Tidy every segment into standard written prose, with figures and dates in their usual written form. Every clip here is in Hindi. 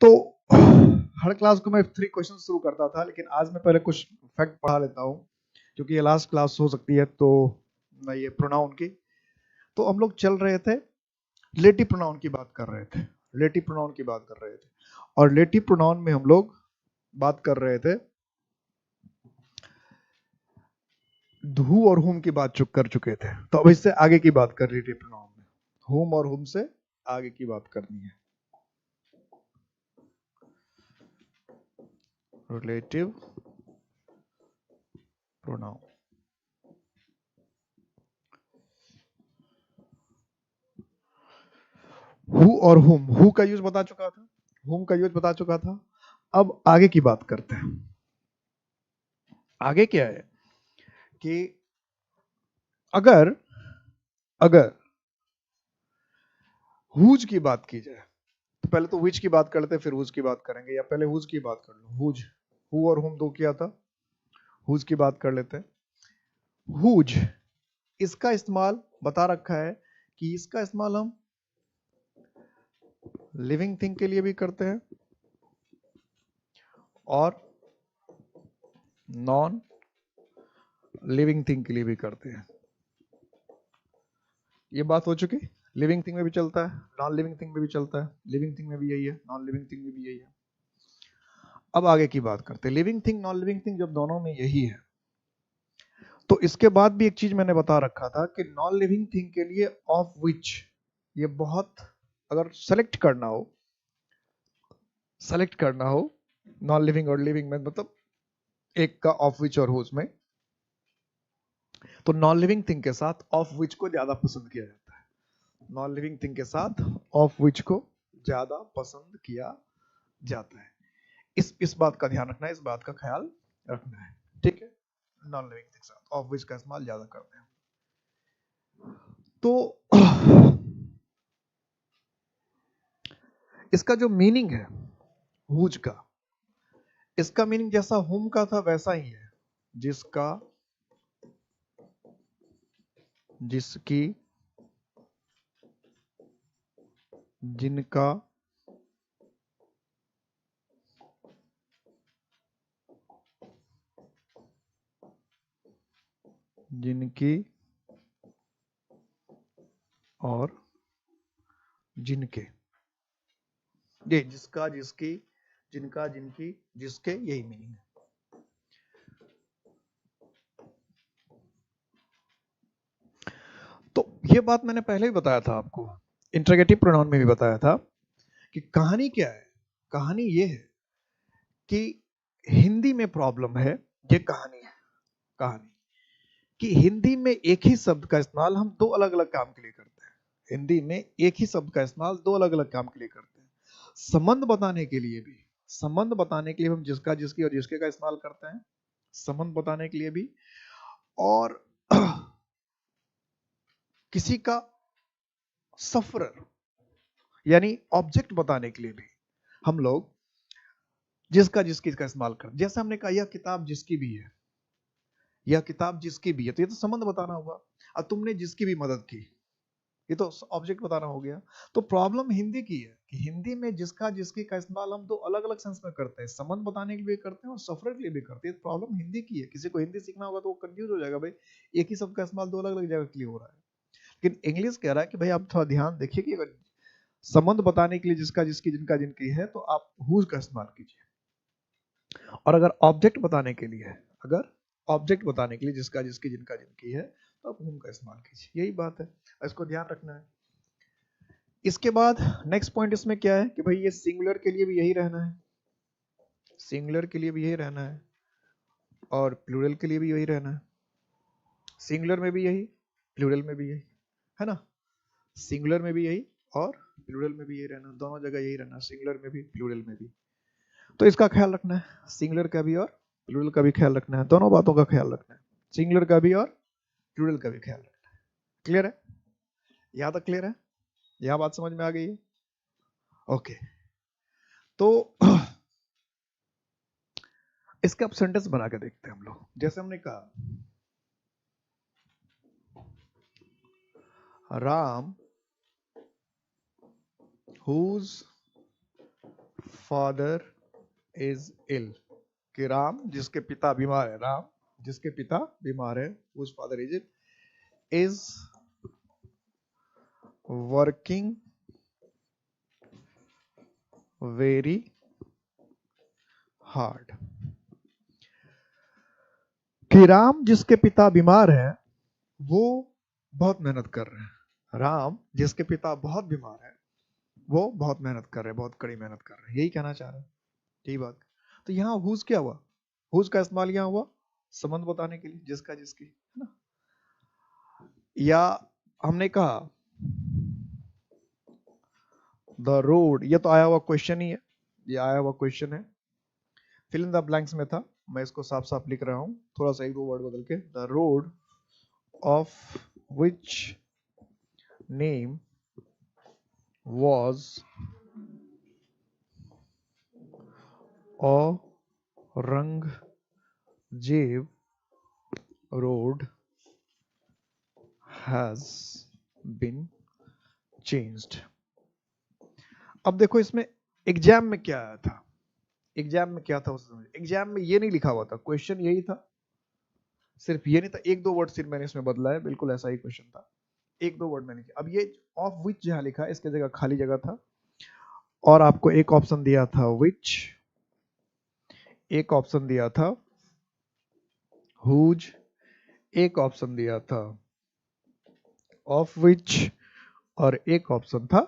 तो हर क्लास को मैं 3 क्वेश्चन शुरू करता था, लेकिन आज मैं पहले कुछ फैक्ट पढ़ा लेता हूँ, क्योंकि ये लास्ट क्लास हो सकती है। तो मैं ये प्रोनाउन की, तो हम लोग चल रहे थे, रिलेटिव प्रोनाउन की बात कर रहे थे, रिलेटिव प्रोनाउन की बात कर रहे थे। और रिलेटिव प्रोनाउन में हम लोग बात कर रहे थे हु और हुम की बात कर चुके थे। तो अब इससे आगे की बात कर रिलेटिव प्रोनाउन में हुम और हुम से आगे की बात करनी है। रिलेटिव प्रोनाउन, हु और हुम, हु का यूज बता चुका था, हुम का यूज बता चुका था। अब आगे की बात करते हैं। आगे क्या है कि अगर अगर हुज की बात की जाए, तो पहले तो विच की बात कर लेते हैं, फिर हुज की बात करेंगे, या पहले हुज की बात कर लो। हुज, हु और हुम दो किया था, हुज की बात कर लेते हैं। हुज, इसका इस्तेमाल बता रखा है कि इसका इस्तेमाल हम लिविंग थिंग के लिए भी करते हैं और नॉन लिविंग थिंग के लिए भी करते हैं। ये बात हो चुकी। लिविंग थिंग में भी चलता है, नॉन लिविंग थिंग में भी चलता है, लिविंग थिंग में भी यही है, नॉन लिविंग थिंग में भी यही है। अब आगे की बात करते हैं। Living thing non living thing जब दोनों में यही है, तो इसके बाद भी एक चीज मैंने बता रखा था कि नॉन लिविंग थिंग के लिए ऑफ विच, ये बहुत, अगर सेलेक्ट करना हो नॉन लिविंग और लिविंग में, मतलब एक का ऑफ विच और हुज में, तो नॉन लिविंग थिंग के साथ ऑफ विच को ज्यादा पसंद किया जाता है। नॉन लिविंग थिंग के साथ ऑफ विच को ज्यादा पसंद किया जाता है। इस बात का ध्यान रखना है, इस बात का ख्याल रखना है, ठीक है। नॉन लिविंग थिंग के साथ ऑफ विच का इस्तेमाल ज्यादा करते हैं। तो इसका जो मीनिंग है हुज का, इसका मीनिंग जैसा हुम का था वैसा ही है। जिसका, जिसकी, जिनका, जिनकी और जिनके, ये जिसका, जिसकी, जिनका, जिनकी, जिसके, यही मीनिंग है। तो ये बात मैंने पहले ही बताया था आपको, इंटरोगेटिव प्रोनाउन में भी बताया था कि कहानी क्या है। कहानी ये है कि हिंदी में प्रॉब्लम है, ये कहानी है। कहानी कि हिंदी में एक ही शब्द का इस्तेमाल हम दो अलग अलग काम के लिए करते हैं। हिंदी में एक ही शब्द का इस्तेमाल दो अलग अलग काम के लिए करते हैं। संबंध बताने के लिए भी, संबंध बताने के लिए हम जिसका, जिसकी और जिसके का इस्तेमाल करते हैं, संबंध बताने के लिए भी, और किसी का सफरर यानी ऑब्जेक्ट बताने के लिए भी हम लोग जिसका, जिसकी का इस्तेमाल करते हैं। जैसे हमने कहा यह किताब जिसकी भी है, यह किताब जिसकी भी है, तो ये तो संबंध बताना हुआ। और तुमने जिसकी भी मदद की, ये तो ऑब्जेक्ट बताना हो गया। तो प्रॉब्लम हिंदी की है कि हिंदी में जिसका, जिसकी का इस्तेमाल हम दो अलग अलग सेंस में करते हैं, संबंध बताने के लिए भी करते हैं और सफर के लिए भी करते हैं। प्रॉब्लम हिंदी की है। किसी को हिंदी सीखना होगा तो वो कंफ्यूज हो जाएगा, भाई एक ही शब्द का इस्तेमाल दो अलग अलग जगह के लिए हो रहा है। लेकिन इंग्लिश कह रहा है कि भाई आप थोड़ा ध्यान देखिए कि अगर संबंध बताने के लिए जिसका, जिसकी, जिनका, जिनकी है, तो आप हुज का इस्तेमाल कीजिए। और अगर ऑब्जेक्ट बताने के लिए है, अगर ऑब्जेक्ट बताने के लिए जिसका, जिसकी, जिनका, जिनकी है, तो आप हुम का इस्तेमाल कीजिए। यही बात है, इसको ध्यान रखना है। इसके बाद नेक्स्ट पॉइंट इसमें क्या है कि भाई ये सिंगुलर के लिए भी यही रहना है, सिंगुलर के लिए भी यही रहना है और प्लूरल के लिए भी यही रहना है। सिंगुलर में भी यही, प्लूरल में भी यही, है ना। सिंगुलर में भी यही और प्लूरल में भी यही रहना, दोनों जगह यही रहना, सिंगुलर में भी प्लूरल में भी। तो इसका ख्याल रखना है, सिंगुलर का भी और प्लूरल का भी ख्याल रखना है, दोनों बातों का ख्याल रखना है, सिंगुलर का भी और प्लूरल का भी ख्याल रखना है। क्लियर है? यहां तक क्लियर है? यहां बात समझ में आ गई है? ओके। तो इसका अब सेंटेंस बना के देखते हैं हम लोग। जैसे हमने कहा Ram whose father is ill, कि राम जिसके पिता बीमार है, राम जिसके पिता बीमार है, उस father is working very hard, कि राम जिसके पिता बीमार है वो बहुत मेहनत कर रहे हैं। राम जिसके पिता बहुत बीमार है वो बहुत मेहनत कर रहे हैं, बहुत कड़ी मेहनत कर रहे हैं, यही कहना चाह रहे हैं, यही बात। तो यहाँ हुज क्या हुआ, हुज का इस्तेमाल यहाँ हुआ संबंध बताने के लिए, जिसका जिसकी, है ना। या हमने कहा द रोड, ये तो आया हुआ क्वेश्चन ही है, ये आया हुआ क्वेश्चन है, फिल इन द ब्लैंक्स में था, मैं इसको साफ साफ लिख रहा हूं, थोड़ा सा एक दो वर्ड बदल के। The road of which name was Aurangzeb road has been changed। अब देखो इसमें एग्जाम में क्या आया था, एग्जाम में क्या था उस समय, एग्जाम में ये नहीं लिखा हुआ था, क्वेश्चन यही था, सिर्फ ये नहीं था, एक दो वर्ड सिर्फ मैंने इसमें बदला है, बिल्कुल ऐसा ही क्वेश्चन था, एक दो वर्ड मैंने किया। अब ये ऑफ विच जहां लिखा है इसके जगह खाली जगह था, और आपको एक ऑप्शन दिया था विच, एक ऑप्शन दिया था हुज, एक ऑप्शन दिया था ऑफ विच, और एक ऑप्शन था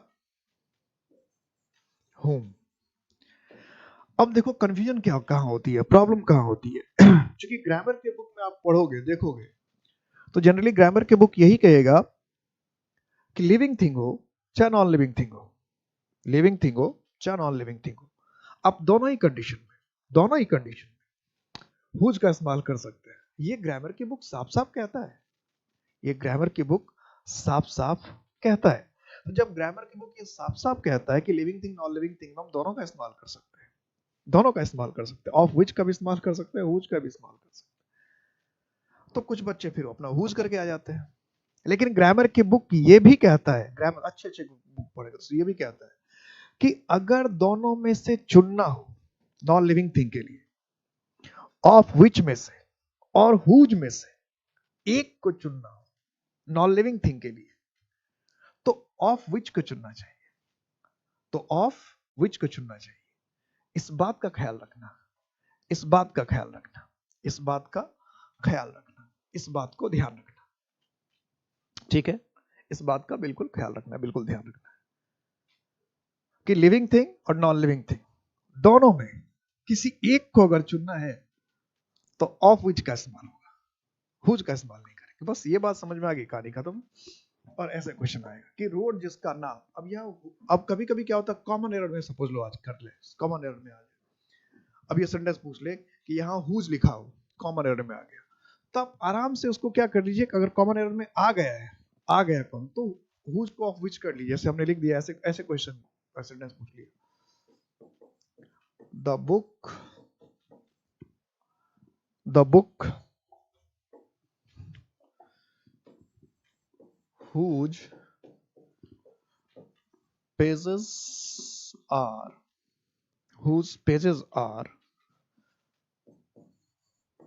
होम। अब देखो कंफ्यूजन क्या कहां होती है, प्रॉब्लम कहां होती है। क्योंकि ग्रामर के बुक में आप पढ़ोगे देखोगे तो जनरली ग्रामर के बुक यही कहेगा कि लिविंग थिंग हो चाहे नॉन लिविंग थिंग हो, लिविंग थिंग हो चाहे नॉन लिविंग थिंग हो, आप दोनों ही कंडीशन में, दोनों ही कंडीशन में हुज का इस्तेमाल कर सकते हैं। ये ग्रामर की बुक साफ साफ कहता है, ये ग्रामर की बुक साफ साफ कहता है। तो जब ग्रामर की बुक ये साफ साफ कहता है कि living thing non living thing, हम दोनों का इस्तेमाल कर सकते हैं, दोनों का इस्तेमाल कर सकते हैं, ऑफ विच का भी इस्तेमाल कर सकते हैं, हुज का भी इस्तेमाल कर सकते हैं। तो कुछ बच्चे फिर अपना हुज करके आ जाते हैं, लेकिन ग्रामर की बुक ये भी कहता है, ग्रामर अच्छे अच्छे बुक पढ़ेगा तो ये भी कहता है कि अगर दोनों में से चुनना हो नॉन लिविंग थिंग के लिए, ऑफ विच में से और हुज में से एक को चुनना हो नॉन लिविंग थिंग के लिए, तो ऑफ विच को चुनना चाहिए, तो ऑफ विच को चुनना चाहिए। इस बात का ख्याल रखना, इस बात का ख्याल रखना, इस बात का ख्याल रखना, इस बात को ध्यान रखना, ठीक है, इस बात का बिल्कुल ख्याल रखना, बिल्कुल ध्यान रखना कि लिविंग थिंग और नॉन लिविंग थिंग दोनों में किसी एक को अगर चुनना है तो ऑफ विच का इस्तेमाल होगा, हुज का इस्तेमाल नहीं करेंगे। बस ये बात समझ में आ गई, कहानी खत्म। और ऐसे क्वेश्चन आएगा कि रोड जिसका नाम, अब यहाँ अब कभी कभी क्या होता है कॉमन एरर में, सपोज लो आज कर ले कॉमन एरर में आ जाए, अब ये सेंटेंस पूछ ले कि यहाँ हुज लिखा हो, कॉमन एरर में आ गया, तब आराम से उसको क्या कर लीजिए, अगर कॉमन एरर में आ गया है, आ गया कौन, तो हुज को ऑफ विच कर लीजिए, जैसे हमने लिख दिया, ऐसे ऐसे क्वेश्चन सेंटेंस पूछ लिया, the book whose pages are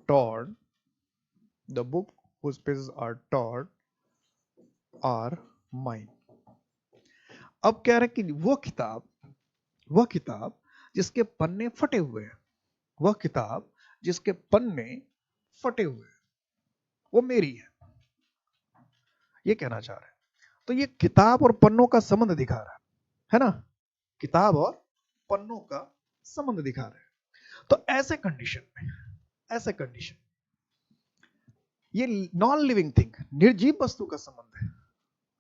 torn, the book whose pages are torn are mine। अब कह रहे हैं कि वो किताब जिसके पन्ने फटे हुए हैं, वह किताब जिसके पन्ने फटे हुए हैं वो मेरी है, ये कहना चाह रहे हैं। तो ये किताब और पन्नों का संबंध दिखा रहा है ना, किताब और पन्नों का संबंध दिखा रहे हैं। तो ऐसे कंडीशन में, ऐसे कंडीशन, ये नॉन लिविंग थिंग निर्जीव वस्तु का संबंध है,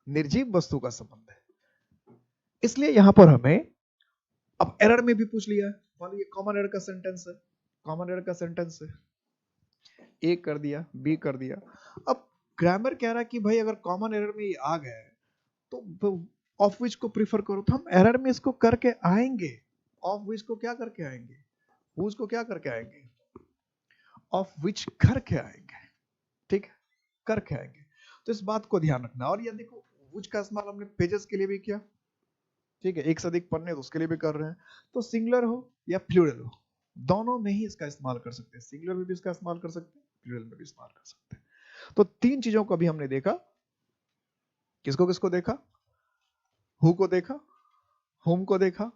निर्जीव वस्तु का संबंध है, इसलिए यहां पर हमें अब एरर में भी पूछ लिया है, मान लीजिए कॉमन एरर का सेंटेंस है, कॉमन एरर का सेंटेंस है, ए कर दिया, बी कर दिया। अब ग्रामर कह रहा है कि भाई अगर कॉमन एरर में ये आ गया है तो ऑफ विच को प्रीफर करो, तो हम एरर में इसको करके आएंगे, ऑफ विच को क्या करके आएंगे, हुज को क्या करके आएंगे, ऑफ विच करके आएंगे, ठीक है, करके आएंगे। तो इस बात को ध्यान रखना। और ये देखो हुज का इस्तेमाल हमने पेजेस के लिए भी किया, ठीक है, एक से अधिक पढ़ने तो उसके लिए भी कर रहे हैं, तो सिंगुलर हो या प्लूरल हो, दोनों में ही इसका इस्तेमाल कर सकते हैं, सिंगुलर में भी इसका इस्तेमाल कर सकते हैं, प्लूरल में भी इस्तेमाल कर सकते हैं। तो तीन चीजों को अभी हमने देखा, किसको किसको देखा, हु को देखा, होम को देखा,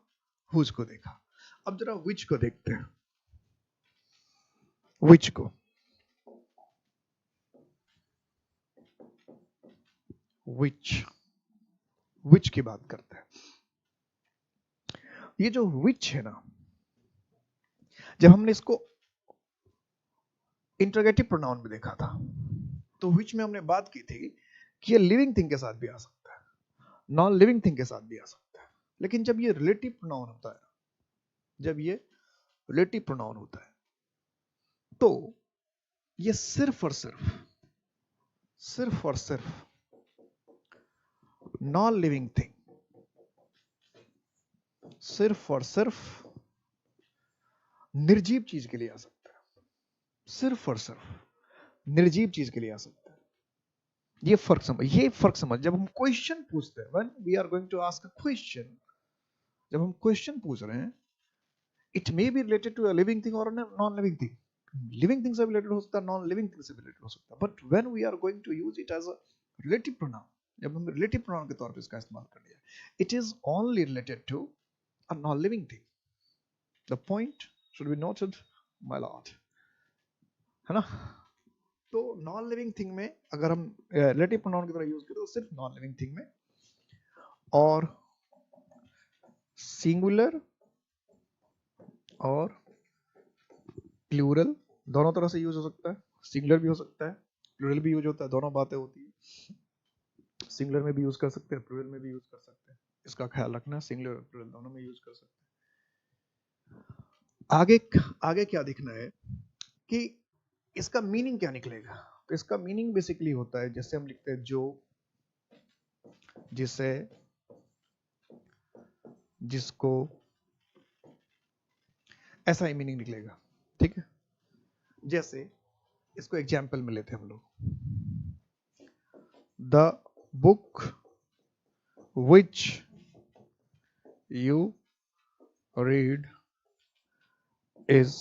हुज को देखा। अब जरा विच को देखते हैं, विच को, विच, विच की बात करते हैं। ये जो विच है ना, जब हमने इसको इंटरोगेटिव प्रोनाउन में देखा था, तो विच में हमने बात की थी कि ये लिविंग थिंग के साथ भी आ सकता है, नॉन लिविंग थिंग के साथ भी आ सकता है, लेकिन जब ये रिलेटिव प्रोनाउन होता है, जब ये रिलेटिव प्रोनाउन होता है, तो ये सिर्फ और सिर्फ नॉन लिविंग थिंग, सिर्फ और सिर्फ निर्जीव चीज के लिए आ सकता है, सिर्फ और सिर्फ निर्जीव चीज के लिए आ सकता है। ये फर्क समझ, जब हम क्वेश्चन पूछते हैं, when we are going to ask a question, जब हम क्वेश्चन पूछ रहे हैं, it may be related to a living thing और non living thing, living thing से रिलेटेड हो सकता है, नॉन लिविंग थिंग से रिलेटेड हो सकता है, but when we are going to use it as a relative pronoun, जब हम रिलेटिव प्रोनाउन के तौर पे इसका इस्तेमाल कर लिया, it is only related to a non living thing. The point should be noted my lord, है ना। तो नॉन लिविंग थिंग में अगर हम रिलेटिव प्रोनाउन की तरह यूज करें तो सिर्फ नॉन लिविंग थिंग में, और सिंगुलर और प्लूरल दोनों तरह से यूज हो सकता है, सिंगुलर भी हो सकता है, प्लूरल भी यूज होता है, दोनों बातें होती है, सिंगुलर में भी यूज कर सकते हैं, प्लूरल में भी यूज कर सकते हैं, इसका ख्याल रखना, सिंगुलर और प्लूरल दोनों में यूज कर सकते हैं। आगे क्या दिखना है कि इसका मीनिंग क्या निकलेगा, तो इसका मीनिंग बेसिकली होता है, जैसे हम लिखते हैं जो, जिसे, जिसको, ऐसा ही मीनिंग निकलेगा, ठीक है। जैसे इसको एग्जाम्पल में लेते हैं हम लोग, the book which you read is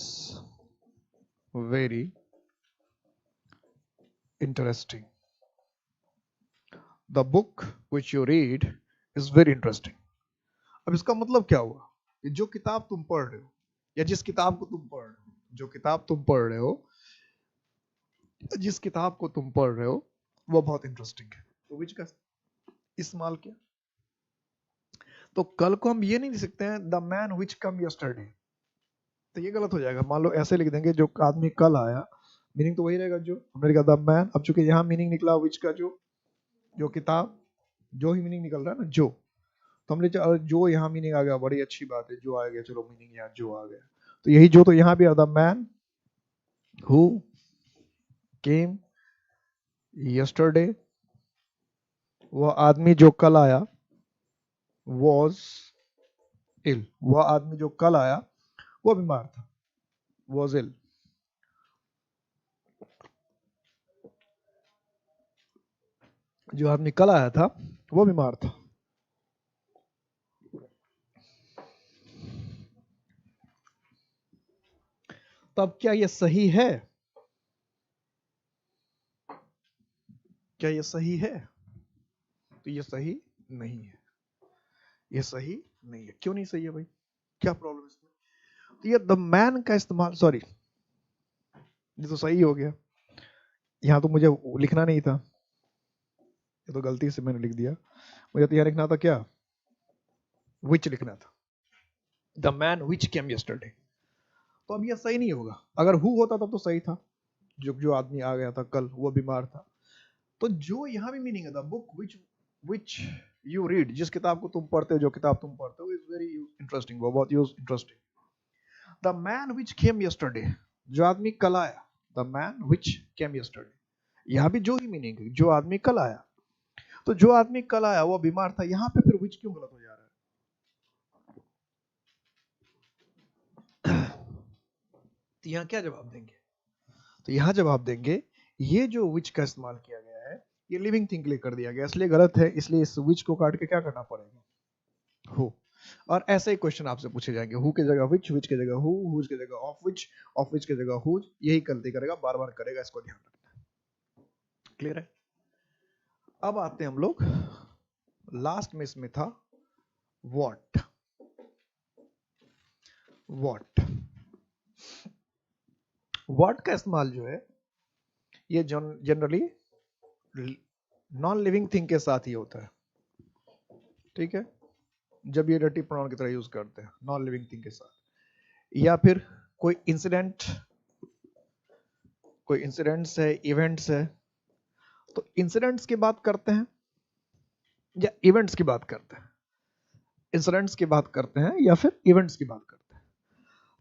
very interesting, the book which you read is very interesting. अब इसका मतलब क्या हुआ, कि जो किताब तुम पढ़ रहे हो, या जिस किताब को तुम पढ़ रहे हो, जो किताब तुम पढ़ रहे हो, जिस किताब को तुम पढ़ रहे हो, वो बहुत इंटरेस्टिंग है। तो विच का इस्तेमाल किया, तो कल को हम ये नहीं लिख सकते हैं the man which come yesterday, तो ये गलत हो जाएगा। मान लो ऐसे लिख देंगे, जो आदमी कल आया, मीनिंग तो वही रहेगा जो हमने लिखा द मैन। अब चूंकि यहाँ मीनिंग निकला विच का, जो किताब, जो ही मीनिंग निकल रहा है ना, जो, तो हमने जो यहाँ मीनिंग आ गया, बड़ी अच्छी बात है, जो आ गया, चलो मीनिंग यहाँ जो आ गया, तो यही जो, तो यहाँ भी the man who came yesterday, वह आदमी जो कल आया, was ill, वह आदमी जो कल आया वो बीमार था, was ill। जो आदमी कल आया था वो बीमार था। तब क्या ये सही है, क्या ये सही है, तो ये सही नहीं है, ये सही नहीं है। क्यों नहीं सही है भाई, क्या प्रॉब्लम इसमें, तो ये द मैन का इस्तेमाल, सॉरी ये तो सही हो गया, यहाँ तो मुझे लिखना नहीं था, ये तो गलती से मैंने लिख दिया, मुझे तो यहाँ लिखना था क्या, विच लिखना था, the man which came yesterday, तो अब ये सही नहीं होगा। अगर हु होता तब तो सही था, जो आदमी आ गया था कल वो बीमार था, तो जो यहाँ भी मीनिंग है, the book which you read, जिस किताब को तुम पढ़ते हो, जो किताब तुम पढ़ते हो, इज वेरी इंटरेस्टिंग, वो बहुत interesting. The man which came yesterday, जो आदमी कल आया, the man which came yesterday, यहाँ भी जो ही मीनिंग है, जो आदमी कल आया, तो जो आदमी कल आया वो बीमार था, यहाँ पे फिर विच क्यों गलत हो जा रहा है। तो यहाँ क्या जवाब देंगे, तो यहाँ जवाब देंगे, ये जो विच का इस्तेमाल किया गया है, ये लिविंग थिंग के लिए कर दिया गया, इसलिए गलत है, इसलिए इस विच को काट के क्या करना पड़ेगा, हो। और ऐसे ही क्वेश्चन आपसे पूछे जाएंगे, हु की जगह विच की जगह हु, हुज की जगह ऑफ विच की जगह हुज, यही गलती करेगा, बार बार करेगा, इसको ध्यान रखना। क्लियर है? अब आते हैं हम लोग लास्ट में, इसमें था व्हाट। व्हाट का इस्तेमाल जो है ये जनरली नॉन लिविंग थिंग के साथ ही होता है। ठीक है, जब ये रेटिव प्रोनाउन की तरह यूज करते हैं नॉन लिविंग थिंग के साथ, या फिर कोई इंसिडेंट है, इवेंट्स है, तो इंसिडेंट्स की बात करते हैं या इवेंट्स की बात करते हैं, इंसिडेंट्स की बात करते हैं या फिर इवेंट्स की बात करते हैं।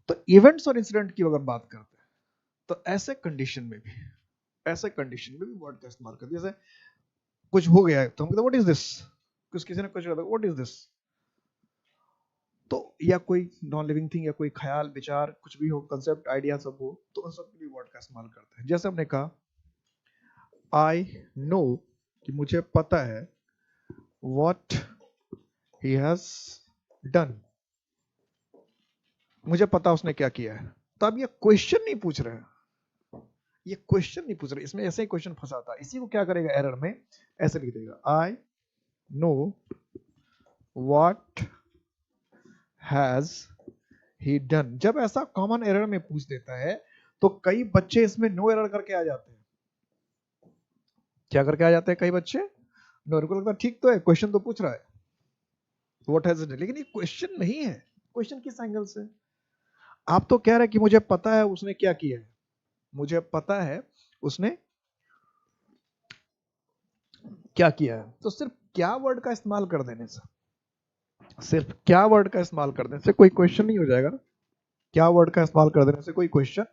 तो इवेंट्स और इंसिडेंट की अगर बात करते हैं तो ऐसे कंडीशन में भी वर्ड का इस्तेमाल करते हैं। जैसे कुछ हो गया है तो हम कहते हैं व्हाट इज दिस, कुछ किसी ने कुछ कहा व्हाट इज दिस, तो या कोई नॉन लिविंग थिंग या कोई ख्याल, विचार, कुछ भी हो, कंसेप्ट, आइडिया सब हो, तो उन सब के लिए वर्ड का इस्तेमाल करते हैं। जैसे हमने कहा आई नो, कि मुझे पता है, व्हाट ही हैज डन, मुझे पता उसने क्या किया है। तो अब ये क्वेश्चन नहीं पूछ रहे हैं, इसमें ऐसे ही क्वेश्चन फंसा था। इसी को क्या करेगा एरर में, ऐसे लिख देगा I know what has he done. जब ऐसा कॉमन एरर में पूछ देता है तो कई बच्चे इसमें नो एरर करके आ जाते हैं। क्या करके आ जाते हैं कई बच्चे? नो एरर को लगता है ठीक तो है, क्वेश्चन तो पूछ रहा है व्हाट हैज डन, लेकिन ये क्वेश्चन नहीं है। क्वेश्चन किस एंगल से? आप तो कह रहे हैं कि मुझे पता है उसने क्या किया है, मुझे पता है उसने क्या किया है। तो सिर्फ क्या वर्ड का इस्तेमाल कर देने से, कोई क्वेश्चन नहीं हो जाएगा ना। क्या वर्ड का इस्तेमाल कर देने से कोई क्वेश्चन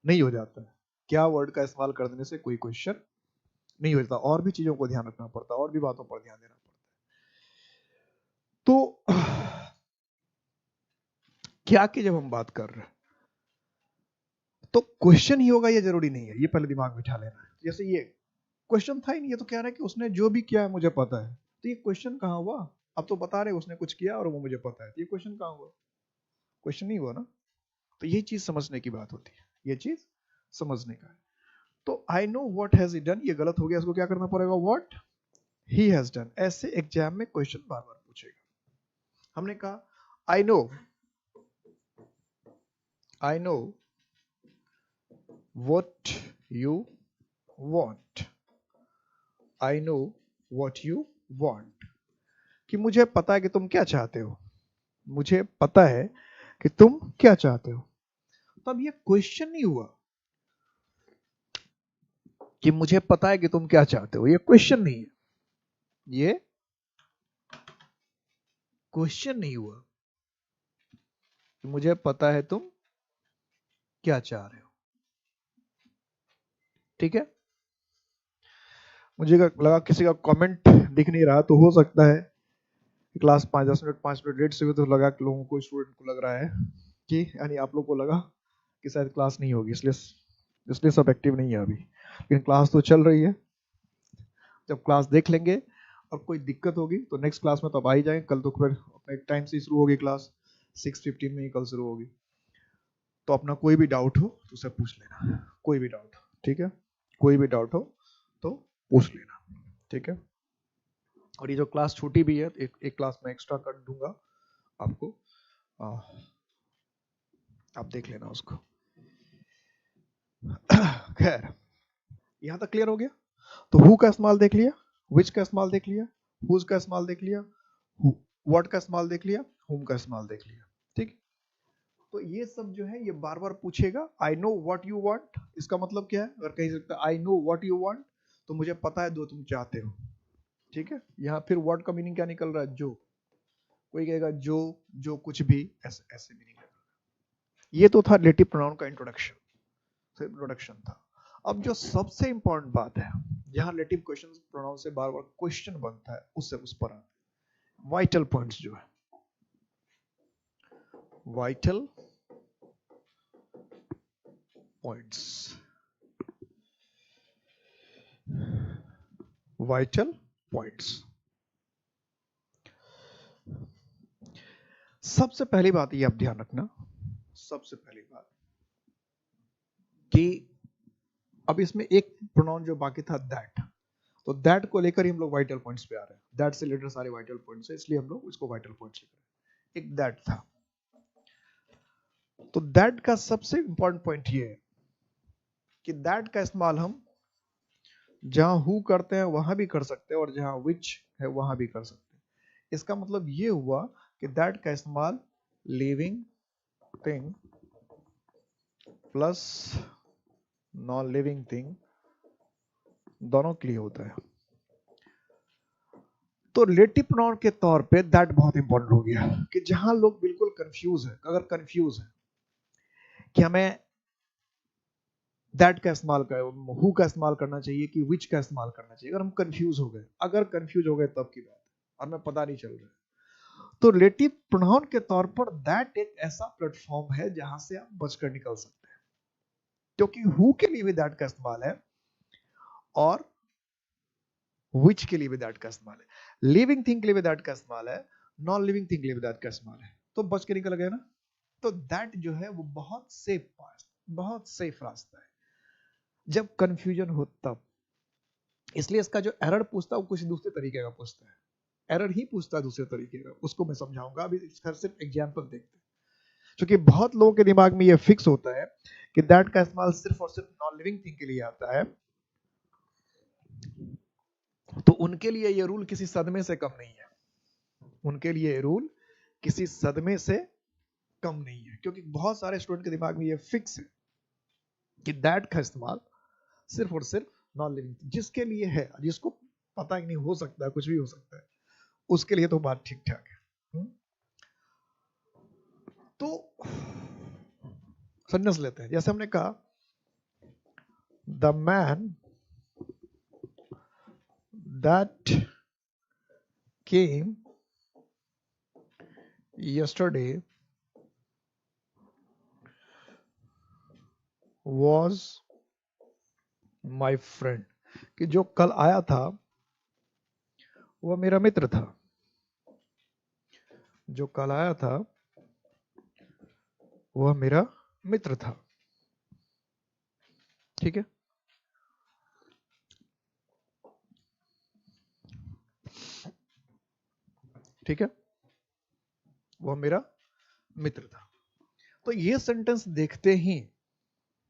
नहीं हो जाता है। क्या वर्ड का इस्तेमाल कर देने से कोई क्वेश्चन नहीं हो जाता, और भी चीजों को ध्यान रखना पड़ता है, और भी बातों पर ध्यान देना पड़ता है। तो क्या की जब हम बात कर रहे हैं तो क्वेश्चन ही होगा ये जरूरी नहीं है, ये पहले दिमाग में बिठा लेना है। जैसे ये क्वेश्चन था ही नहीं, ये तो कह रहा है कि उसने जो भी किया है मुझे पता है, तो ये क्वेश्चन कहाँ हुआ? अब तो बता रहे उसने कुछ किया और वो मुझे पता है, तो ये क्वेश्चन कहाँ हुआ? क्वेश्चन नहीं हुआ ना। तो ये चीज समझने की बात होती है, ये चीज समझने का है। तो I know what has he done, ये गलत हो गया, इसको क्या करना पड़ेगा? What he has done. ऐसे एग्जाम में क्वेश्चन बार बार पूछेगा। हमने कहा I know what you want, I know what you want, कि मुझे पता है कि तुम क्या चाहते हो, मुझे पता है कि तुम क्या चाहते हो। तब ये क्वेश्चन नहीं हुआ कि मुझे पता है कि तुम क्या चाहते हो, ये क्वेश्चन नहीं है, ये क्वेश्चन नहीं हुआ कि मुझे पता है तुम क्या चाह रहे हो। ठीक है, मुझे लगा किसी का कमेंट दिख नहीं रहा, तो हो सकता है क्लास 5-10 मिनट लेट से हुई, तो लगा कि लोगों को, स्टूडेंट को लग रहा है कि, यानी आप लोग को लगा कि शायद क्लास नहीं होगी, इसलिए सब एक्टिव नहीं है अभी, लेकिन क्लास तो चल रही है। जब क्लास देख लेंगे और कोई दिक्कत होगी तो नेक्स्ट क्लास में तो आप आ ही जाएंगे। कल तो फिर अपने टाइम से शुरू होगी क्लास, 6:15 में ही कल शुरू होगी। तो अपना कोई भी डाउट हो तो उसे पूछ लेना, कोई भी डाउट, ठीक है, कोई भी डाउट हो तो पूछ लेना, ठीक है। और ये जो क्लास छोटी भी है, एक क्लास में एक्स्ट्रा कर दूंगा आपको, आप देख लेना उसको। खैर, यहां तक क्लियर हो गया। तो हु का इस्तेमाल देख लिया, विच का इस्तेमाल देख लिया, हुज का इस्तेमाल देख लिया, व्हाट का इस्तेमाल देख लिया, हुम का इस्तेमाल देख लिया, ठीक। तो ये सब जो है ये बार बार पूछेगा। I know what you want, इसका मतलब क्या है? अगर कहीं सकता I know what you want, तो मुझे पता है जो तुम चाहते हो, ठीक है। यहाँ फिर वर्ड का मीनिंग क्या निकल रहा है? जो, कोई कहेगा जो कुछ भी, ऐसे ऐसे मीनिंग। ये तो था रिलेटिव प्रोनाउन का इंट्रोडक्शन था। अब जो सबसे इंपॉर्टेंट बात है, जहां रिलेटिव क्वेश्चन प्रोनाउन से बार बार क्वेश्चन बनता है, उससे उस पर वाइटल पॉइंट्स जो है, वाइटल पॉइंट्स, वाइटल पॉइंट्स। सबसे पहली बात ये आप ध्यान रखना, सबसे पहली बात कि अब इसमें एक प्रोनाउन जो बाकी था दैट, तो दैट को लेकर ही हम लोग वाइटल पॉइंट्स पे आ रहे हैं। दैट से रिलेटेड सारे वाइटल पॉइंट्स है, इसलिए हम लोग इसको वाइटल पॉइंट्स लिख रहे हैं। एक दैट था, तो दैट का सबसे इंपॉर्टेंट पॉइंट ये है कि दैट का इस्तेमाल हम जहां हु करते हैं वहां भी कर सकते हैं और जहां विच है वहां भी कर सकते हैं। इसका मतलब ये हुआ कि दैट का इस्तेमाल living thing plus non living thing दोनों के लिए होता है। तो रिलेटिव प्रोनाउन के तौर पे दैट बहुत इंपॉर्टेंट हो गया कि जहां लोग बिल्कुल कंफ्यूज है, अगर कंफ्यूज है कि हमें दैट का इस्तेमाल कर, हु का इस्तेमाल करना चाहिए कि विच का इस्तेमाल करना चाहिए, अगर हम कंफ्यूज हो गए, तब की बात और हमें पता नहीं चल रहा है, तो रिलेटिव प्रोनाउन के तौर पर दैट एक ऐसा प्लेटफॉर्म है जहां से आप बचकर निकल सकते हैं, क्योंकि हु के लिए भी दैट का इस्तेमाल है और विच के लिए भी दैट का इस्तेमाल है, लिविंग थिंग के लिए भी दैट का इस्तेमाल है, नॉन लिविंग थिंग के लिए भी दैट का इस्तेमाल है, तो बच के निकल गए ना। तो दैट जो है वो बहुत सेफ पास, बहुत सेफ रास्ता है जब कंफ्यूजन हो तब। इसलिए इसका जो एरर पूछता है वो कुछ दूसरे तरीके का पूछता है, एरर ही पूछता है दूसरे तरीके का, उसको मैं समझाऊंगा। अभी इसका सिर्फ एग्जांपल देखते हैं, क्योंकि बहुत लोगों के दिमाग में ये फिक्स होता है कि दैट का इस्तेमाल सिर्फ और सिर्फ नॉन लिविंग थिंग के लिए आता है, तो उनके लिए ये रूल किसी सदमे से कम नहीं है, उनके लिए ये रूल किसी सदमे से कम नहीं है, क्योंकि बहुत सारे स्टूडेंट के दिमाग में ये फिक्स है कि दैट का इस्तेमाल सिर्फ और सिर्फ नॉन लिविंग, जिसके लिए है, जिसको पता ही नहीं, हो सकता है कुछ भी हो सकता है, उसके लिए तो बात ठीक ठाक है। तो सेंटेंस लेते हैं, जैसे हमने कहा the man that came yesterday was my friend, कि जो कल आया था वह मेरा मित्र था, जो कल आया था वह मेरा मित्र था। ठीक है, ठीक है, वह मेरा मित्र था। तो ये सेंटेंस देखते ही,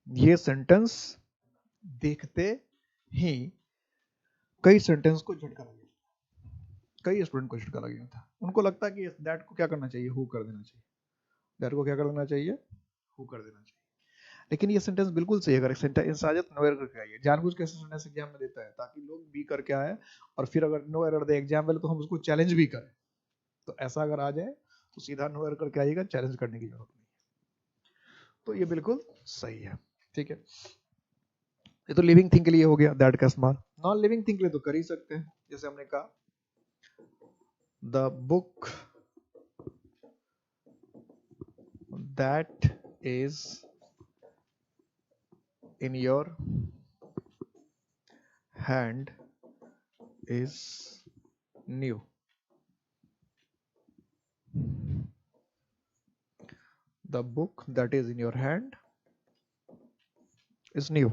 ये सेंटेंस देखते ही कई सेंटेंस को झटका लग गया, कई स्टूडेंट को झटका लग गया था। उनको लगता है कि दैट को क्या करना चाहिए, हु कर देना चाहिए, दैट को क्या कर देना चाहिए, हु कर देना चाहिए। लेकिन ये सेंटेंस बिल्कुल सही है, अगर सेंटेंस आ जाए तो नो एरर करके आइए। जानबूझ के ऐसे सेंटेंस एग्जाम में देता है ताकि लोग बी करके आए और फिर अगर नो एरर दे एग्जाम वाले तो हम उसको चैलेंज भी करें। तो ऐसा अगर आ जाए तो सीधा नो एरर करके आइएगा, चैलेंज करने की जरूरत नहीं। तो ये बिल्कुल सही है। ठीक है, ये तो लिविंग थिंग के लिए हो गया दैट का इस्तेमाल। नॉन लिविंग थिंग के लिए तो कर ही सकते हैं, जैसे हमने कहा the book that is in your hand is new. The book that is in your hand is new,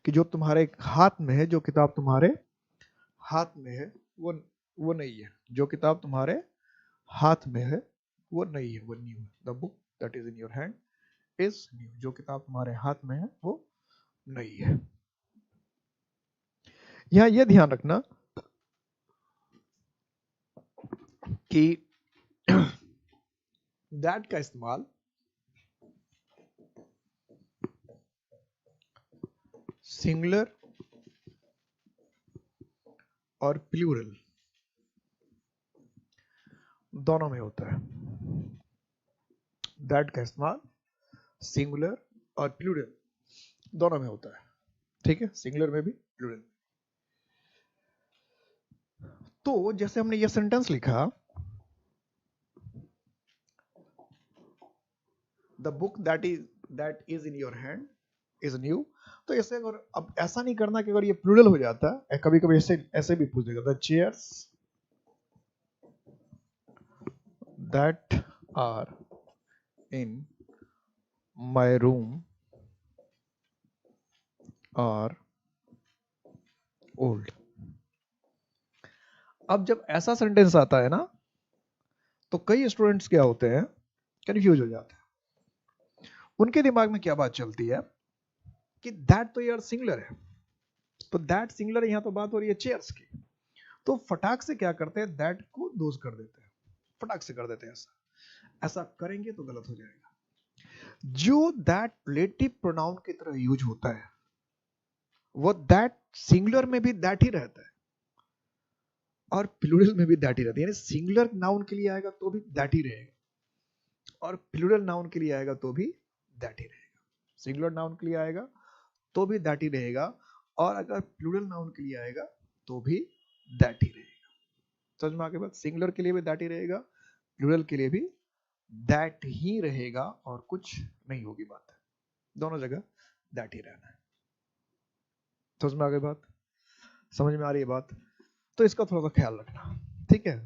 कि जो तुम्हारे हाथ में है, जो किताब तुम्हारे हाथ में है वो नई है, जो किताब तुम्हारे हाथ में है वो नई है, वो न्यू है। The book that is in your hand is new, जो किताब तुम्हारे हाथ में है वो नई है। यहां ये ध्यान रखना कि दैट का इस्तेमाल सिंगुलर और प्लूरल दोनों में होता है। दैट का इस्तेमाल सिंगुलर और प्लूरल दोनों में होता है। ठीक है, सिंगुलर में भी प्लूरल। तो जैसे हमने ये सेंटेंस लिखा the book that is in your hand is new, तो ऐसे अगर, अब ऐसा नहीं करना कि अगर ये प्लूरल हो जाता है, कभी कभी ऐसे ऐसे भी पूछ देगा the chairs that are in my room are old. अब जब ऐसा सेंटेंस आता है ना, तो कई स्टूडेंट्स क्या होते हैं, कंफ्यूज हो जाते हैं। उनके दिमाग में क्या बात चलती है कि दैट तो यार सिंगुलर है, तो दैट सिंगुलर, यहां तो बात हो रही है चेयर्स की, तो फटाक से क्या करते हैं, दैट को दोष कर देते हैं, फटाक से कर देते हैं। ऐसा ऐसा करेंगे तो गलत हो जाएगा। जो दैट रिलेटिव प्रोनाउन की तरह यूज होता है, वो दैट सिंगुलर में भी दैट ही रहता है और प्लूरल में भी दैट ही रहता है। यानी सिंगुलर नाउन के लिए आएगा तो भी दैट ही रहेगा और प्लूरल नाउन के लिए आएगा तो भी दैट ही रहेगा। सिंगुलर नाउन के लिए आएगा तो भी दैट ही रहेगा और अगर प्लूरल नाउन के लिए आएगा तो भी दैट ही रहेगा। समझ में आ गई बात? सिंगुलर के लिए भी दैट ही रहेगा, प्लूरल के लिए भी दैट ही रहेगा और कुछ नहीं होगी बात, दोनों जगह दैट ही रहना है। समझ में आ गई बात? समझ में आ रही है बात? तो इसका थोड़ा सा ख्याल रखना, ठीक है।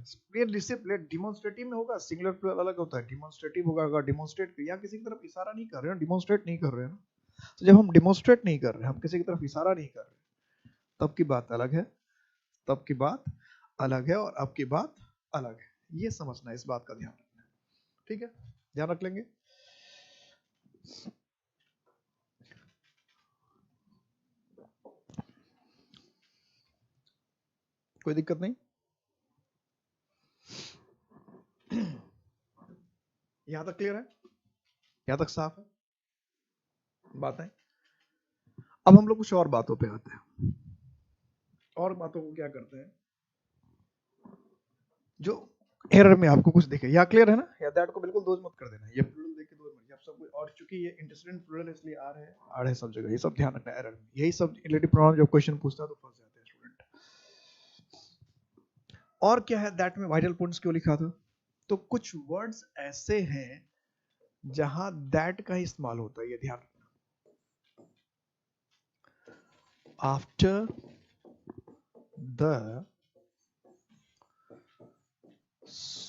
डिमोन्स्ट्रेटिव में होगा, सिंगुलर प्लूरल अलग होता है। डिमोन्स्ट्रेटिव होगा, अगर डिमोन्स्ट्रेट या किसी की तरफ इशारा नहीं कर रहे हैं, डिमोन्स्ट्रेट नहीं कर रहे हैं ना, तो जब हम डिमोन्स्ट्रेट नहीं कर रहे हैं, हम किसी की तरफ इशारा नहीं कर रहे, तब की बात अलग है, तब की बात अलग है और अब की बात अलग है। ये समझना है, इस बात का ध्यान रखना है, ठीक है, ध्यान रख लेंगे। कोई दिक्कत नहीं? यहां तक क्लियर है? यहां तक साफ है बातें? अब हम लोग कुछ और बातों पे आते हैं। और बातों को क्या करते हैं, जो एरर में आपको कुछ दिखे, या क्लियर है ना, या दैट को बिल्कुल दोष मत कर देना, ये प्लूरल देख के दोष मत, सब कुछ। और चूंकि ये इंटरसेंट प्लूरल इसलिए आर है सब जगह, ये सब ध्यान रखना। एरर में यही सब रिलेटिव प्रोनाउन जब क्वेश्चन पूछता है तो फंस जाते हैं स्टूडेंट। और क्या है दैट में वाइटल पॉइंट्स क्यों लिखा था, तो कुछ वर्ड्स ऐसे हैं जहां दैट का ही इस्तेमाल होता है, ये ध्यान रखना। After the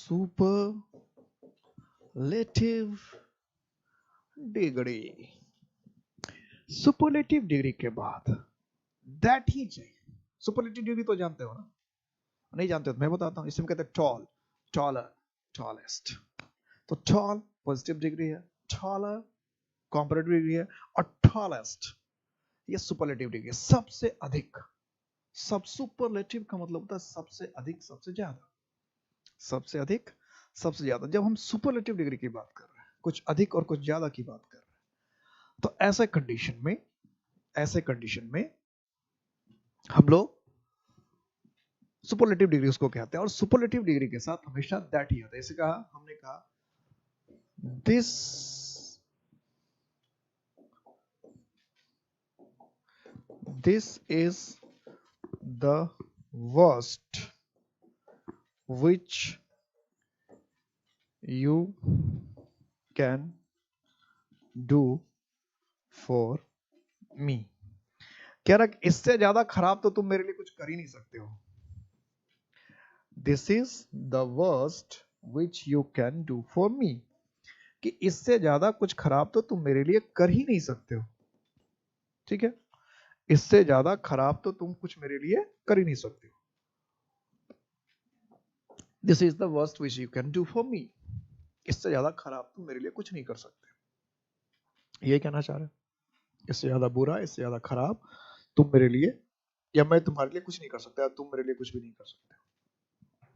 superlative degree, superlative degree के बाद दैट ही चाहिए। सुपरलेटिव डिग्री तो जानते हो ना? नहीं जानते हो तो मैं बताता हूं। इसमें कहते हैं टॉल, टॉलर, टॉलेस्ट। तो टॉल पॉजिटिव डिग्री है, टॉलर कॉम्परेटिव डिग्री है और टॉलेस्ट ये सुपरलेटिव डिग्री है, सबसे अधिक। सब सुपरलेटिव का मतलब होता है सबसे अधिक, सबसे ज्यादा, सबसे अधिक, सबसे ज्यादा। जब हम सुपरलेटिव डिग्री की बात कर रहे हैं, कुछ अधिक और कुछ ज्यादा की बात कर रहे हैं, तो ऐसे कंडीशन में हम लोग सुपरलेटिव डिग्री उसको कहते हैं। और सुपरलेटिव डिग्री के साथ हमेशा दैट ही आता है। इसे कहा, हमने कहा this is the worst which you can do for me। कह रहा इससे ज्यादा खराब तो तुम मेरे लिए कुछ कर ही नहीं सकते हो। This is the worst which you can do for me, कि इससे ज्यादा कुछ खराब तो तुम मेरे लिए कर ही नहीं सकते हो, ठीक है। इससे ज्यादा खराब तो तुम कुछ मेरे लिए कर ही नहीं सकते हो। This is the worst which you can do for me, इससे ज्यादा खराब तुम मेरे लिए कुछ नहीं कर सकते। ये कहना चाह रहे, इससे ज्यादा बुरा, इससे ज्यादा खराब तुम मेरे लिए, या मैं तुम्हारे लिए कुछ नहीं कर सकता, तुम मेरे लिए कुछ भी नहीं कर सकते।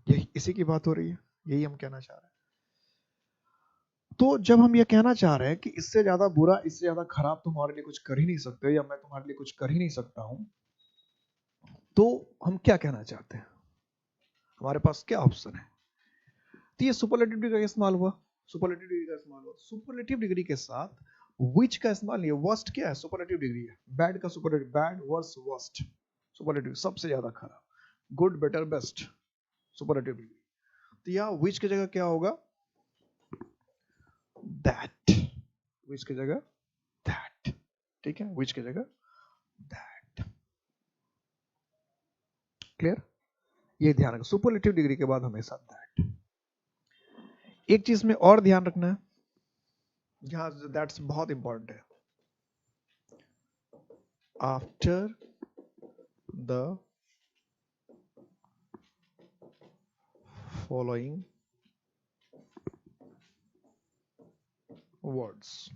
यही इसी की बात हो रही है, यही हम कहना चाह रहे हैं। तो जब हम ये कहना चाह रहे हैं कि इससे ज्यादा बुरा, इससे ज्यादा खराब तुम हमारे लिए कुछ कर ही नहीं सकते, या मैं तुम्हारे लिए कुछ कर ही नहीं सकता हूं, तो हम क्या कहना चाहते हैं, हमारे पास क्या ऑप्शन है। तो ये सुपरलेटिव डिग्री का इस्तेमाल हुआ, सुपरलेटिव डिग्री का इस्तेमाल हुआ। सुपरलेटिव डिग्री के साथ विच का इस्तेमाल नहीं है। वर्स्ट क्या है, सुपरलेटिव डिग्री है। बैड का superlative, bad, worse, worst. Superlative सबसे ज्यादा खराब, good, better, best, superlative degree. तो यहाँ विच की जगह क्या होगा, दैट। विच की जगह दैट, ठीक है, विच की जगह दैट। क्लियर? ये ध्यान रखो, सुपरलेटिव डिग्री के बाद हमेशा दैट। एक चीज में और ध्यान रखना है, यहां दैट्स बहुत इंपॉर्टेंट है, आफ्टर द फॉलोइंग वर्ड्स,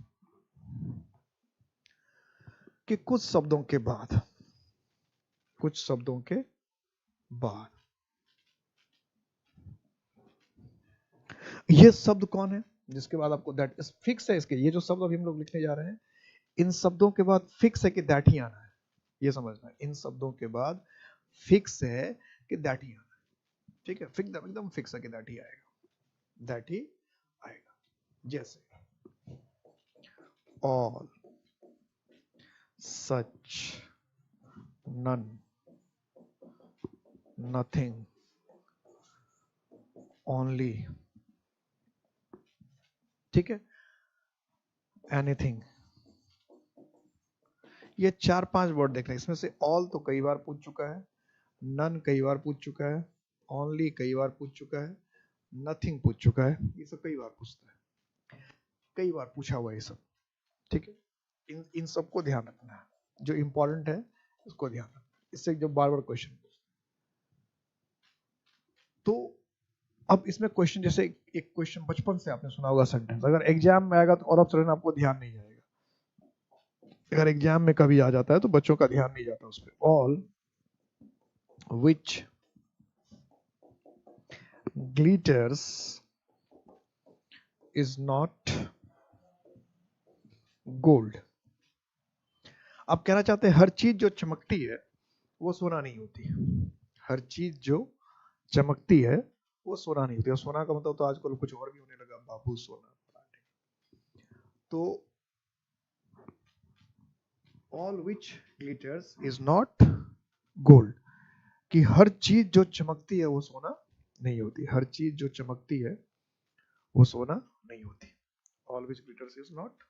कि कुछ शब्दों के बाद, कुछ शब्दों के बाद, ये शब्द कौन है जिसके बाद आपको दैट इज फिक्स है, इसके ये जो शब्द अभी हम लोग लिखने जा रहे हैं, इन शब्दों के बाद फिक्स है कि दैट ही आना है, ये समझना है, इन शब्दों के बाद फिक्स है कि दैट ही आना है, ठीक है, फिक्स एकदम फिक्स है कि दैट ही आएगा, दैट ही आएगा। जैसे ऑल, सच, नन, नथिंग, ओनली, ठीक है, एनीथिंग, ये 4-5 वर्ड देख रहे हैं, इसमें से ऑल तो कई बार पूछ चुका है, नन कई बार पूछ चुका है, ओनली कई बार पूछ चुका है, नथिंग पूछ चुका है, ये सब कई बार पूछता है, कई बार पूछा हुआ है ये सब, ठीक है, इन सबको ध्यान रखना है, जो इंपॉर्टेंट है उसको ध्यान रखना, इससे जो बार बार क्वेश्चन, तो अब इसमें क्वेश्चन, जैसे एक क्वेश्चन बचपन से आपने सुना होगा सेंटेंस, अगर एग्जाम में आएगा तो और ऑफ आपको ध्यान नहीं जाएगा, अगर एग्जाम में कभी आ जाता है तो बच्चों का ध्यान नहीं जाता उस पर, all which glitters is not gold, आप कहना चाहते हैं हर चीज जो चमकती है वो सोना नहीं होती, हर चीज जो चमकती है वो सोना नहीं होती, और सोना का मतलब तो आजकल कुछ और भी होने लगा, बाबू सोना, तो all which glitters is not gold, कि हर चीज जो चमकती है वो सोना नहीं होती, हर चीज जो चमकती है वो सोना नहीं होती, all which glitters is not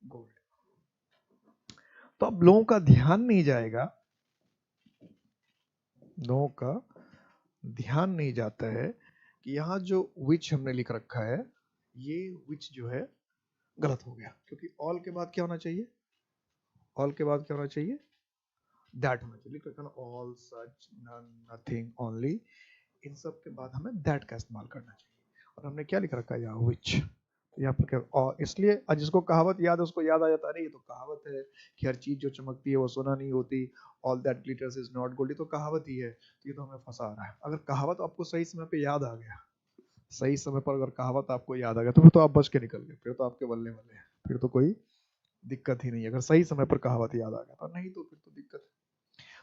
gold। तो अब लोगों का ध्यान नहीं जाएगा, लोगों का ध्यान नहीं जाता है कि यहाँ जो विच हमने लिख रखा है, ये विच जो है गलत हो गया, क्योंकि ऑल के बाद क्या होना चाहिए, ऑल के बाद क्या होना चाहिए, दैट होना चाहिए, लिख रखा ना, ऑल, सच, नन, नथिंग, ओनली, इन सब के बाद हमें दैट का इस्तेमाल करना चाहिए, और हमने क्या लिख रखा है यहाँ, विच, यहाँ पर क्या, और इसलिए जिसको कहावत याद है उसको याद आ जाता है, ये तो कहावत है कि हर चीज जो चमकती है वो सोना नहीं होती, all that glitters is not gold, तो कहावत ही है, तो ये तो हमें फंसा रहा है। अगर कहावत आपको सही समय पे याद आ गया, सही समय पर अगर कहावत आपको याद आ गया, तो फिर तो आप बच के निकल गए, फिर तो आपके बल्ले बल्ले है, फिर तो कोई दिक्कत ही नहीं है, अगर सही समय पर कहावत याद आ गया, तो नहीं तो फिर तो दिक्कत है।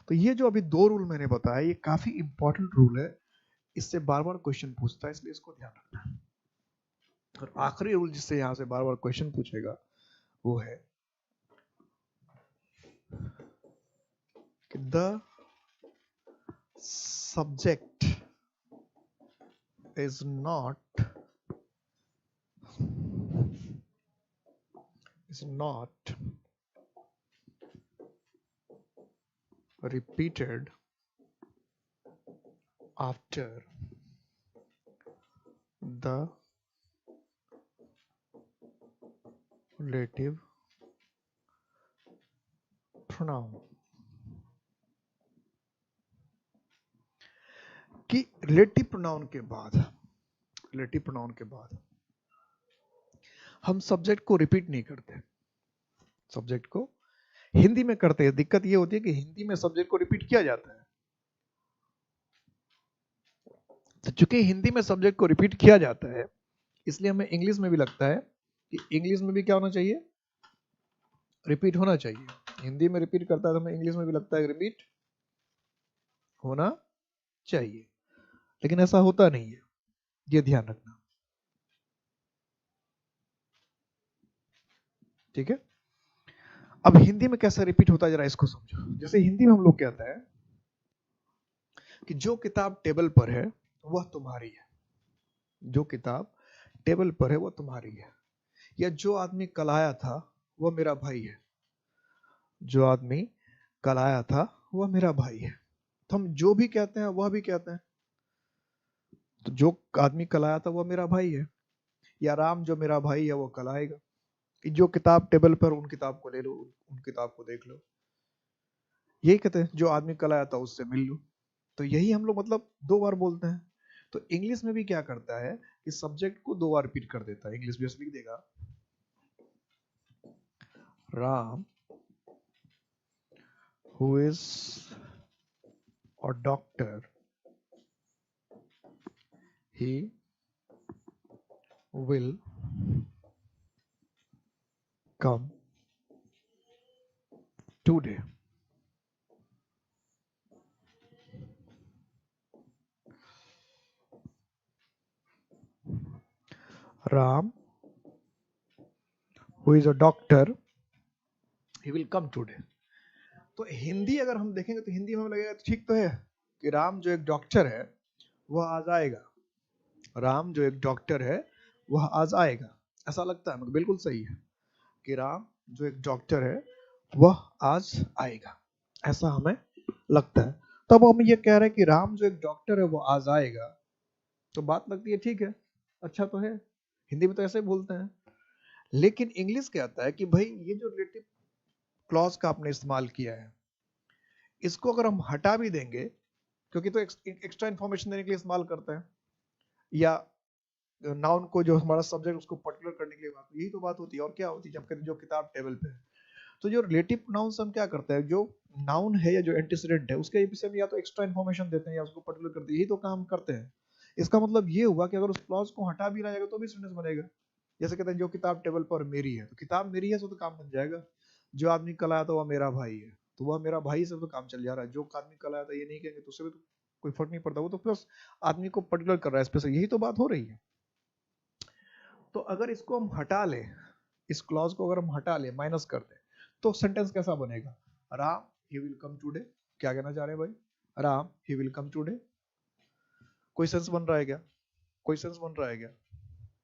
तो ये जो अभी 2 रूल मैंने बताया, ये काफी इंपॉर्टेंट रूल है, इससे बार बार क्वेश्चन पूछता है, इसलिए इसको ध्यान रखना है। और आखिरी रूल जिससे यहां से बार बार क्वेश्चन पूछेगा वो है कि the subject is not repeated after the relative pronoun, कि रिलेटिव प्रोनाउन के बाद, रिलेटिव प्रोनाउन के बाद हम सब्जेक्ट को रिपीट नहीं करते, सब्जेक्ट को हिंदी में करते हैं, दिक्कत ये होती है कि हिंदी में सब्जेक्ट को रिपीट किया जाता है, तो चूंकि हिंदी में सब्जेक्ट को रिपीट किया जाता है, इसलिए हमें इंग्लिश में भी लगता है कि इंग्लिश में भी क्या होना चाहिए, रिपीट होना चाहिए, हिंदी में रिपीट करता है तो हमें इंग्लिश में भी लगता है रिपीट होना चाहिए, लेकिन ऐसा होता नहीं है, ये ध्यान रखना, ठीक है। अब हिंदी में कैसा रिपीट होता है जरा इसको समझो, जैसे हिंदी में हम लोग कहते हैं कि जो किताब टेबल पर है वह तुम्हारी है, जो किताब टेबल पर है वह तुम्हारी है, या जो आदमी कल आया था वह मेरा भाई है, जो आदमी कल आया था वह मेरा भाई है, तो हम जो भी कहते हैं वह भी कहते हैं, तो जो आदमी कल आया था वह मेरा भाई है, या राम जो मेरा भाई है वो कल आएगा। जो किताब टेबल पर, उन किताब को ले लो, उन किताब को देख लो। यही कहते हैं जो आदमी कल आया था उससे मिल लो। तो यही हम लोग मतलब 2 बार बोलते हैं। तो इंग्लिश में भी क्या करता है कि सब्जेक्ट को 2 बार रिपीट कर देता है। इंग्लिश भी लिख देगा Ram who is a doctor, he will come today. Ram, who is a doctor, he will come today. तो हिंदी अगर हम देखेंगे तो हिंदी में हमें लगेगा ठीक तो है कि राम जो एक डॉक्टर है वह आज आएगा। राम जो एक डॉक्टर है वह आज आएगा, ऐसा लगता है। मतलब बिल्कुल सही है कि राम जो एक डॉक्टर है वह आज आएगा, ऐसा हमें लगता है। तब हम ये कह रहे हैं कि राम जो एक डॉक्टर है वो आज आएगा, तो बात लगती है ठीक है, अच्छा तो है। हिंदी में तो ऐसे बोलते हैं। लेकिन इंग्लिश कहता है कि भाई ये जो रिलेटिव क्लॉज का आपने इस्तेमाल किया है, इसको अगर हम हटा भी देंगे, क्योंकि तो एक्स्ट्रा इंफॉर्मेशन देने के लिए इस्तेमाल करते हैं, या नाउन को जो हमारा सब्जेक्ट उसको पर्टिकुलर करने के लिए बात, यही तो बात होती है। और क्या होती है जब जो किताब टेबल पे है, तो जो रिलेटिव प्रोनाउंस हम क्या करते हैं, जो नाउन है या जो एंटीसीडेंट है उसके विषय में या तो एक्स्ट्रा इंफॉर्मेशन देते हैं या उसको पर्टिकुलर करते हैं, यही तो काम करते हैं। इसका मतलब ये हुआ कि अगर उस क्लॉज को हटा भी जाएगा तो भी सेंटेंस बनेगा। जैसे कहते हैं जो किताब टेबल पर मेरी है, तो किताब मेरी है तो काम बन जाएगा। जो आदमी कल आया था वह मेरा भाई है, तो वह मेरा भाई से तो काम चल जा रहा है। जो आदमी कल आया था ये नहीं कहेंगे तो उससे भी तो कोई फर्क नहीं पड़ता, वो तो प्लस आदमी को पर्टिकुलर कर रहा है स्पेशल, यही तो बात हो रही है। तो अगर इसको हम हटा ले, इस क्लॉज को अगर हम हटा ले, माइनस कर दे, तो सेंटेंस कैसा बनेगा? Ram he will come today. क्या कहना चाह रहे हैं भाई? Ram he will come today. कोई सेंस बन रहा है क्या? कोई सेंस बन रहा है क्या?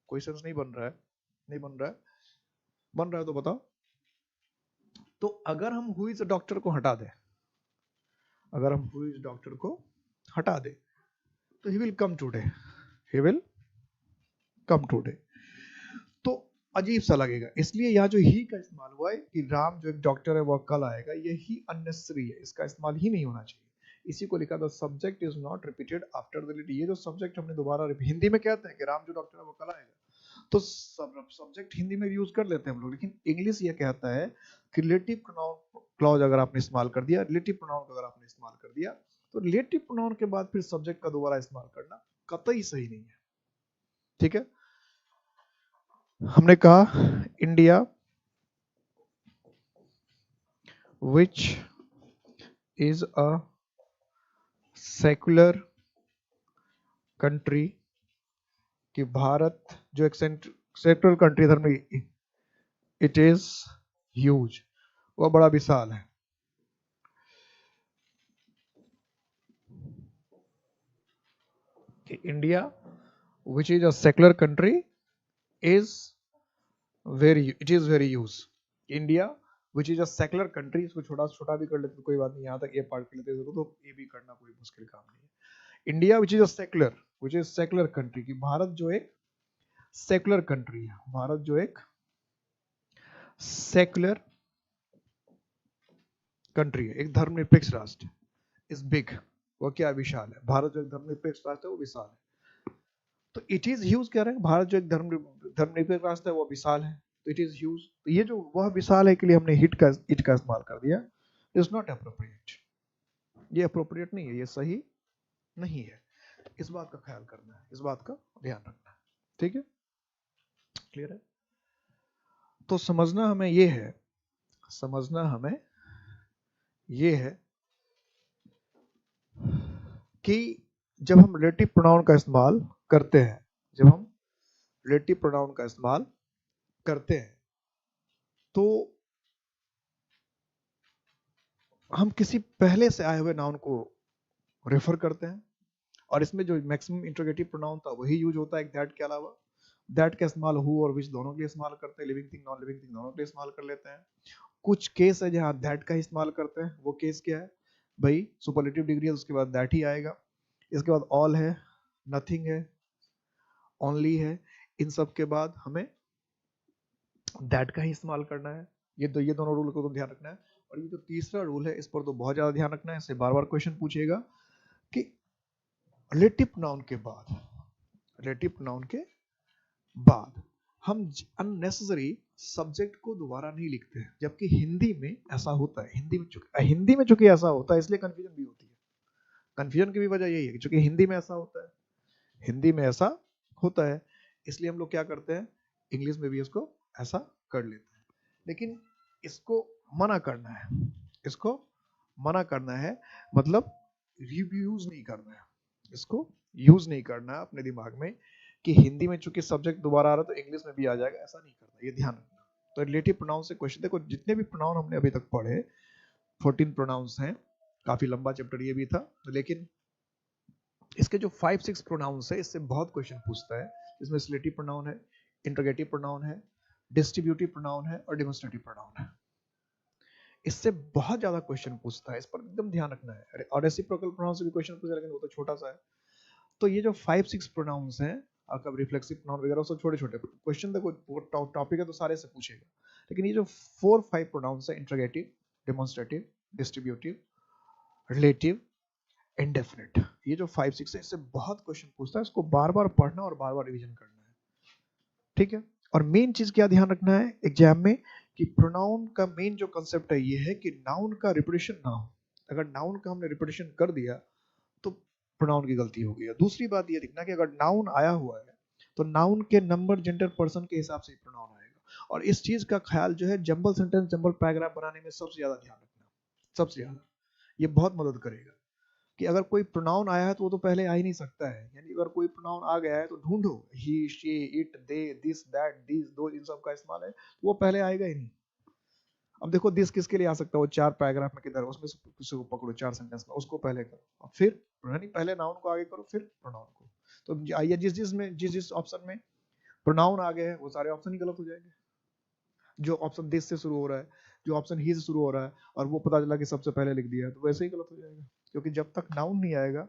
कोई सेंस नहीं बन रहा है। नहीं बन रहा है? बन रहा है तो बताओ। तो अगर हम हु इज डॉक्टर को हटा दे, अगर हम हु इज डॉक्टर को हटा दे, तो he will come today, he will come today, तो अजीब सा लगेगा। इसलिए यहाँ जो ही का इस्तेमाल हुआ है कि राम जो एक डॉक्टर है वह कल आएगा, यही अननेसेसरी है, इसका इस्तेमाल ही नहीं होना चाहिए। इसी को लिखा था subject is not repeated after the lead. ये जो सब्जेक्ट हमने दोबारा हिंदी में कहते हैं कि राम जो डॉक्टर है वो कल आएगा, तो सब्जेक्ट हिंदी में यूज कर लेते हैं हम लोग। लेकिन इंग्लिश ये कहता है कि रिलेटिव प्रोनाउन क्लॉज अगर आपने इस्तेमाल कर दिया, रिलेटिव प्रोनाउन अगर आपने इस्तेमाल कर दिया, तो रिलेटिव प्रोनाउन के बाद फिर सब्जेक्ट का दोबारा इस्तेमाल करना कतई सही नहीं है। ठीक है, हमने कहा India which is a secular country, कि भारत जो एक सेक्युलर कंट्री धर्म, इट इज ह्यूज, वह बड़ा विशाल है। कि India which is a secular country is it is very huge. India which is a secular country, इसको छोटा छोटा भी कर लेते तो कोई बात नहीं, यहाँ तक ये पार्ट कर लेते तो ये भी करना कोई मुश्किल काम नहीं है। India which is a secular country, कि भारत जो एक सेकुलर कंट्री है, भारत जो एक सेकुलर कंट्री है, एक धर्मनिरपेक्ष राष्ट्र, इज बिग, वो क्या विशाल है। भारत जो एक धर्मनिरपेक्ष राष्ट्र है वो विशाल है। तो इट इज ह्यूज कह रहे हैं, भारत जो एक धर्मनिरपेक्ष राष्ट्र है वो विशाल है, तो इट इज ह्यूज। तो ये जो वह विशाल है के लिए हमने इट का इस्तेमाल कर दिया, इज नॉट अप्रोप्रिएट। ये अप्रोप्रिएट नहीं है, ये सही नहीं है। इस बात का ख्याल करना है, इस बात का ध्यान रखना है। ठीक है, क्लियर है? तो समझना हमें ये है, समझना हमें ये है कि जब हम रिलेटिव प्रोनाउन का इस्तेमाल करते हैं, जब हम रिलेटिव प्रोनाउन का इस्तेमाल करते हैं, तो हम किसी पहले से आए हुए नाउन को रेफर करते हैं। और इसमें जो मैक्सिमम इंट्रोगेटिव प्रोनाउन था वही यूज होता है दैट के अलावा। दैट का इस्तेमाल हु और विच दोनों के लिए इस्तेमाल करते हैं, living thing non living thing दोनों के लिए इस्तेमाल कर लेते हैं। कुछ केस है जहां दैट का इस्तेमाल करते हैं, वो केस क्या है भाई? सुपरलेटिव डिग्री है, उसके बाद दैट ही आएगा। इसके बाद ऑल है, नथिंग है, ओनली है। इन सब के बाद हमें दैट का ही इस्तेमाल करना है। ये दोनों रूल को तो ध्यान रखना है। और ये जो तीसरा रूल है इस पर तो बहुत ज्यादा ध्यान रखना है, इससे बार बार क्वेश्चन पूछेगा कि रिलेटिव नाउन के बाद, रिलेटिव नाउन के बाद हम अननेसेसरी सब्जेक्ट को दोबारा नहीं लिखते हैं, जबकि हिंदी में ऐसा होता है। हिंदी में चूंकि ऐसा होता है इसलिए कंफ्यूजन भी होती है। कंफ्यूजन की भी वजह यही है कि चूंकि हिंदी में ऐसा होता है, हिंदी में ऐसा होता है, इसलिए हम लोग क्या करते हैं, इंग्लिश में भी इसको ऐसा कर लेते हैं। लेकिन इसको मना करना है, इसको मना करना है, मतलब यूज नहीं करना है, इसको यूज नहीं करना है अपने दिमाग में कि हिंदी में चूंकि सब्जेक्ट दोबारा आ रहा है तो इंग्लिश में भी आ जाएगा, ऐसा नहीं करना, ये ध्यान रखना। तो रिलेटिव प्रोनाउन से क्वेश्चन, देखो जितने भी प्रोनाउन हमने अभी तक पढ़े 14 प्रोनाउंस हैं, काफी लंबा चैप्टर ये भी था, लेकिन इसके जो 5-6 प्रोनाउंस है इससे बहुत क्वेश्चन पूछता है। इसमें रिलेटिव प्रोनाउन है, इंटरोगेटिव प्रोनाउन है, डिस्ट्रीब्यूटिव प्रोनाउन है और डेमोन्स्ट्रेटिव प्रोनाउन है। इससे बहुत ज्यादा क्वेश्चन पूछता है, इस पर एकदम ध्यान रखना है। और रेसिप्रोकल प्रोनाउन से भी क्वेश्चन पूछा, लेकिन वो तो छोटा सा है। तो ये जो 5-6 प्रोनाउंस हैं, आपका रिफ्लेक्सिव प्रोनाउन वगैरह सब छोटे छोटे क्वेश्चन, देखो टॉपिक है तो सारे से पूछेगा। लेकिन ये जो 4-5 प्रोनाउंस है, interrogative, demonstrative, distributive, relative, indefinite, ये जो 5-6 है इससे बहुत क्वेश्चन पूछता है, इसको बार बार पढ़ना और बार बार रिवीजन करना है, ठीक है। और मेन चीज क्या ध्यान रखना है एग्जाम में, कि प्रोनाउन का मेन जो कंसेप्ट है ये है कि नाउन का रिपीटेशन ना हो। अगर नाउन का हमने रिपीटेशन कर दिया तो प्रोनाउन की गलती हो गई है। दूसरी बात ये देखना कि अगर नाउन आया हुआ है तो नाउन के नंबर, जेंडर, पर्सन के हिसाब से प्रोनाउन आएगा। और इस चीज का ख्याल जो है जंबल सेंटेंस, जंबल पैराग्राफ बनाने में सबसे ज्यादा ध्यान रखना, सबसे ज्यादा ये बहुत मदद करेगा। कि अगर कोई प्रोनाउन आया है तो वो तो पहले आ ही नहीं सकता है, यानी अगर कोई प्रोनाउन आ गया है तो ढूंढो, he, she, it, they, this, that, these, those, इन सब का इस्तेमाल है, तो वो पहले आएगा ही नहीं। अब देखो दिस किसके लिए आ सकता है, वो 4 पैराग्राफ में किधर, उसमें से किसी को पकड़ो 4 सेंटेंस में, उसको पहले करो और फिर यानी पहले नाउन को आगे करो फिर प्रोनाउन को। तो आइए जिस जिस ऑप्शन में प्रोनाउन आ गए हैं वो सारे ऑप्शन ही गलत हो जाएंगे। जो ऑप्शन दिस से शुरू हो रहा है, जो ऑप्शन ही से शुरू हो रहा है, और वो पता चला कि सबसे पहले लिख दिया है, तो वैसे ही गलत हो जाएगा। क्योंकि जब तक नाउन नहीं आएगा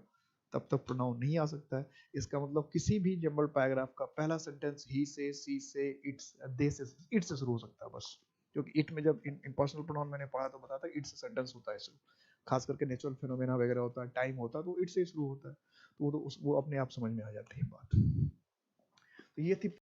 तब तक प्रोनाउन नहीं आ सकता है। इसका मतलब किसी भी जंबल पैराग्राफ का पहला सेंटेंस ही से, सी से, इट्स, दे से, इट से शुरू हो सकता है बस। क्योंकि इट में जब इम्पर्सनल प्रोनाउन मैंने पढ़ा तो बताया था इट से सेंटेंस होता है शुरू, खास करके नेचुरल फिनोमेना वगैरह होता है, टाइम होता है, तो इट से शुरू होता है। तो वो अपने आप समझ में आ जाती है बात। तो ये थी